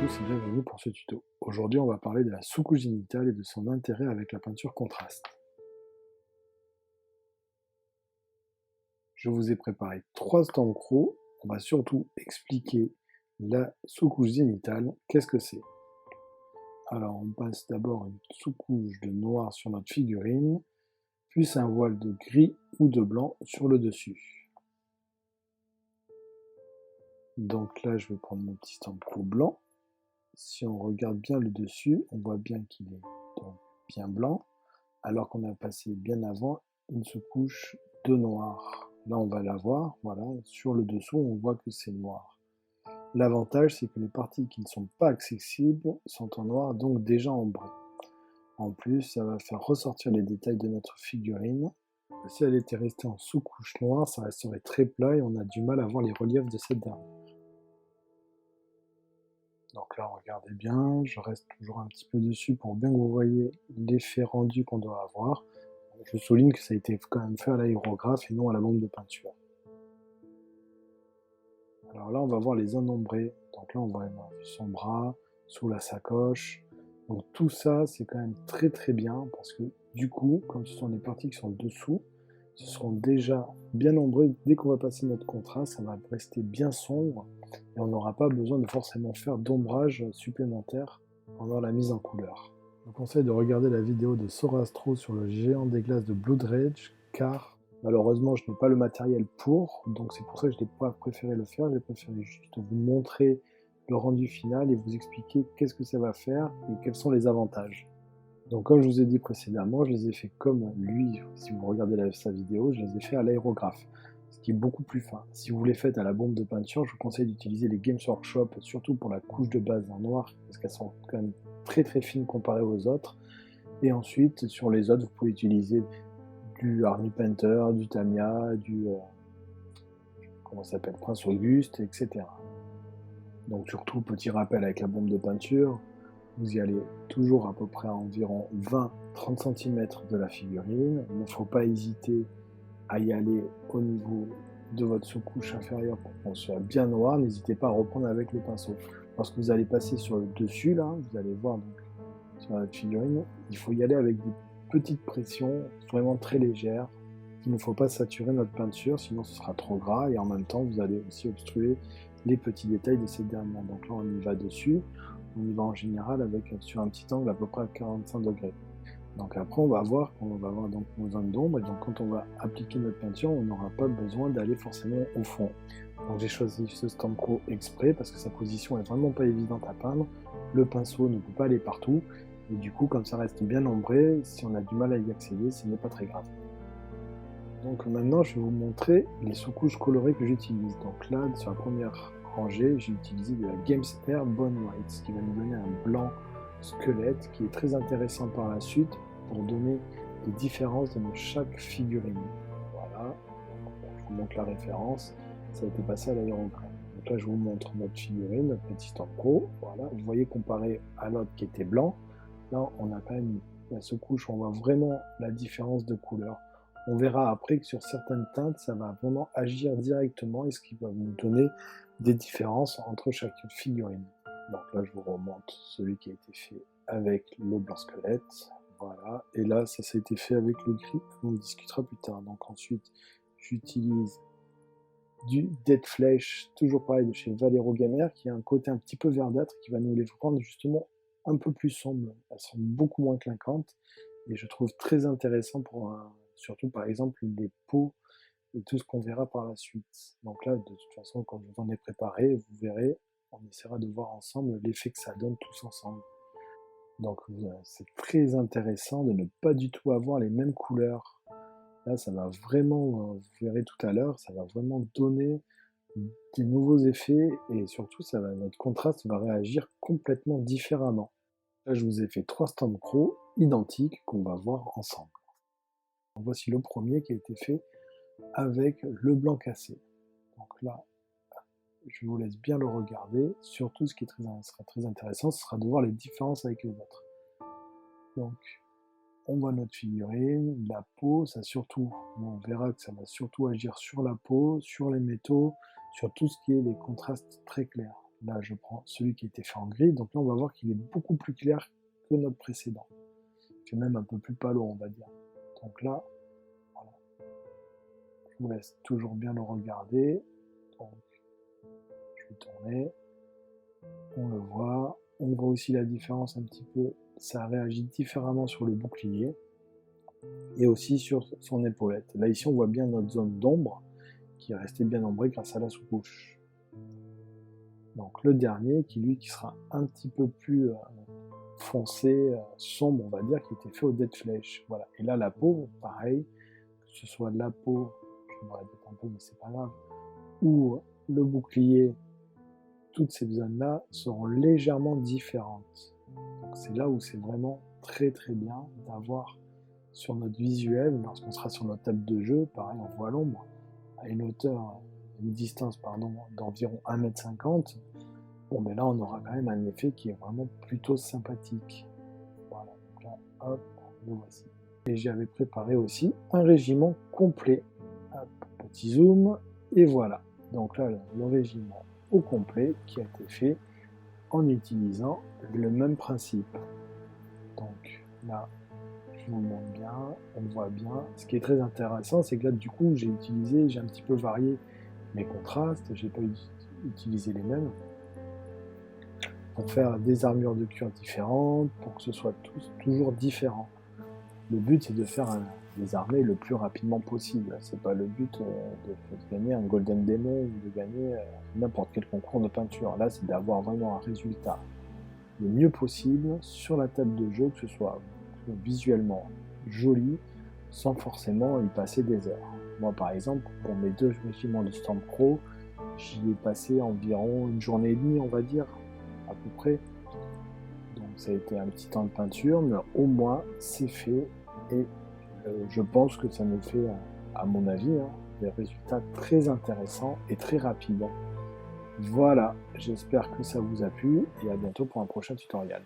tous et bienvenue pour ce tuto. Aujourd'hui, on va parler de la sous-couche génitale et de son intérêt avec la peinture contraste. Je vous ai préparé 3 stands crocs. On va surtout expliquer la sous-couche génitale. Qu'est-ce que c'est? Alors, on passe d'abord une sous-couche de noir sur notre figurine, puis un voile de gris ou de blanc sur le dessus. Donc là, je vais prendre mon petit stand croc blanc. Si on regarde bien le dessus, on voit bien qu'il est donc bien blanc, alors qu'on a passé bien avant une sous-couche de noir. Là, on va la voir, voilà, sur le dessous, on voit que c'est noir. L'avantage, c'est que les parties qui ne sont pas accessibles sont en noir, donc déjà ambrées. En plus, ça va faire ressortir les détails de notre figurine. Si elle était restée en sous-couche noire, ça resterait très plat et on a du mal à voir les reliefs de cette dernière. Donc là, regardez bien, je reste toujours un petit peu dessus pour bien que vous voyez l'effet rendu qu'on doit avoir. Je souligne que ça a été quand même fait à l'aérographe et non à la bombe de peinture. Alors là, on va voir les zones ombrées. Donc là, on voit son bras, sous la sacoche. Donc tout ça, c'est quand même très très bien parce que du coup, comme ce sont les parties qui sont dessous, ce seront déjà bien ombrées. Dès qu'on va passer notre contraste, ça va rester bien sombre et on n'aura pas besoin de forcément faire d'ombrage supplémentaire pendant la mise en couleur. Je vous conseille de regarder la vidéo de Sorastro sur le géant des glaces de Blood Rage, car malheureusement je n'ai pas le matériel pour, donc c'est pour ça que je n'ai pas préféré le faire, j'ai préféré juste vous montrer le rendu final et vous expliquer qu'est-ce que ça va faire et quels sont les avantages. Donc comme je vous ai dit précédemment, je les ai fait comme lui, si vous regardez sa vidéo, je les ai fait à l'aérographe, ce qui est beaucoup plus fin. Si vous les faites à la bombe de peinture, je vous conseille d'utiliser les Games Workshop, surtout pour la couche de base en noir, parce qu'elles sont quand même très très fines comparées aux autres. Et ensuite, sur les autres, vous pouvez utiliser du Army Painter, du Tamiya, du comment ça s'appelle, Prince Auguste, etc. Donc surtout, petit rappel avec la bombe de peinture, vous y allez toujours à peu près à environ 20-30 cm de la figurine. Il ne faut pas hésiter à y aller au niveau de votre sous-couche inférieure pour qu'on soit bien noir. N'hésitez pas à reprendre avec le pinceau. Lorsque vous allez passer sur le dessus, là, vous allez voir donc, sur la figurine, il faut y aller avec des petites pressions vraiment très légères. Il ne faut pas saturer notre peinture, sinon ce sera trop gras et en même temps vous allez aussi obstruer les petits détails de cette dernière. Donc là on y va dessus, on y va en général avec sur un petit angle à peu près à 45 degrés. Donc après on va voir donc nos zones d'ombre et donc quand on va appliquer notre peinture, on n'aura pas besoin d'aller forcément au fond. Donc j'ai choisi ce Stamco exprès parce que sa position est vraiment pas évidente à peindre. Le pinceau ne peut pas aller partout et du coup comme ça reste bien ombré, si on a du mal à y accéder, ce n'est pas très grave. Donc maintenant, je vais vous montrer les sous-couches colorées que j'utilise. Donc là, sur la première rangée, j'ai utilisé de la Games Air Bone White, ce qui va nous donner un blanc squelette qui est très intéressant par la suite pour donner les différences de chaque figurine. Voilà, je vous montre la référence, ça a été passé à l'aérographe. Donc là, je vous montre notre figurine, notre petit Stamco. Voilà, vous voyez comparé à l'autre qui était blanc, là, on a quand même la sous-couche, on voit vraiment la différence de couleur. On verra après que sur certaines teintes, ça va vraiment agir directement et ce qui va nous donner des différences entre chaque figurine. Donc là, je vous remonte celui qui a été fait avec le blanc squelette. Voilà. Et là, ça a été fait avec le gris. On discutera plus tard. Donc ensuite, j'utilise du Dead Flesh, toujours pareil de chez Valero Gamer, qui a un côté un petit peu verdâtre qui va nous les rendre justement un peu plus sombres. Elles sont beaucoup moins clinquantes et je trouve très intéressant pour surtout par exemple des peaux et tout ce qu'on verra par la suite. Donc là, de toute façon, quand je vous en ai préparé, vous verrez, on essaiera de voir ensemble l'effet que ça donne tous ensemble. Donc c'est très intéressant de ne pas du tout avoir les mêmes couleurs. Là, ça va vraiment, vous verrez tout à l'heure, ça va vraiment donner des nouveaux effets et surtout, notre contraste va réagir complètement différemment. Là, je vous ai fait 3 stands crocs identiques qu'on va voir ensemble. Donc, voici le premier qui a été fait avec le blanc cassé. Donc là, je vous laisse bien le regarder. Surtout, ce qui sera très intéressant, ce sera de voir les différences avec les autres. Donc, on voit notre figurine, la peau, ça surtout, on verra que ça va surtout agir sur la peau, sur les métaux, sur tout ce qui est les contrastes très clairs. là je prends celui qui a été fait en gris, donc là on va voir qu'il est beaucoup plus clair que notre précédent. Il fait même un peu plus palo, on va dire. Donc là, voilà. Je vous laisse toujours bien le regarder. Donc, je vais tourner. On le voit. On voit aussi la différence un petit peu. Ça réagit différemment sur le bouclier et aussi sur son épaulette. Là ici on voit bien notre zone d'ombre qui est restée bien ombrée grâce à la sous-couche. Donc le dernier qui sera un petit peu plus foncé, sombre on va dire, qui était fait au Dead Flèche. Voilà. Et là la peau, pareil, que ce soit la peau, je me répète un peu mais c'est pas grave, ou le bouclier, toutes ces zones-là seront légèrement différentes. Donc c'est là où c'est vraiment très très bien d'avoir sur notre visuel, lorsqu'on sera sur notre table de jeu, pareil on voit l'ombre, à une hauteur, une distance d'environ 1,50 m. Bon mais là on aura quand même un effet qui est vraiment plutôt sympathique. Voilà, donc là, hop, le voici. Et j'avais préparé aussi un régiment complet. Hop, petit zoom, et voilà. Donc là, le régiment au complet qui a été fait en utilisant le même principe. Donc là, je vous montre bien, on voit bien. Ce qui est très intéressant, c'est que là, du coup, j'ai un petit peu varié mes contrastes, j'ai pas utilisé les mêmes, pour faire des armures de cuir différentes, pour que ce soit toujours différent. Le but, c'est de faire les armées le plus rapidement possible. C'est pas le but de gagner un Golden Demon ou de gagner n'importe quel concours de peinture. Là, c'est d'avoir vraiment un résultat le mieux possible sur la table de jeu, que ce soit visuellement joli, sans forcément y passer des heures. Moi, par exemple, pour mes 2 régiments de Stormcrow, j'y ai passé environ 1 journée et demie, on va dire, à peu près. Donc ça a été un petit temps de peinture, mais au moins c'est fait et je pense que ça nous fait, à mon avis, des résultats très intéressants et très rapides. Voilà, j'espère que ça vous a plu et à bientôt pour un prochain tutoriel.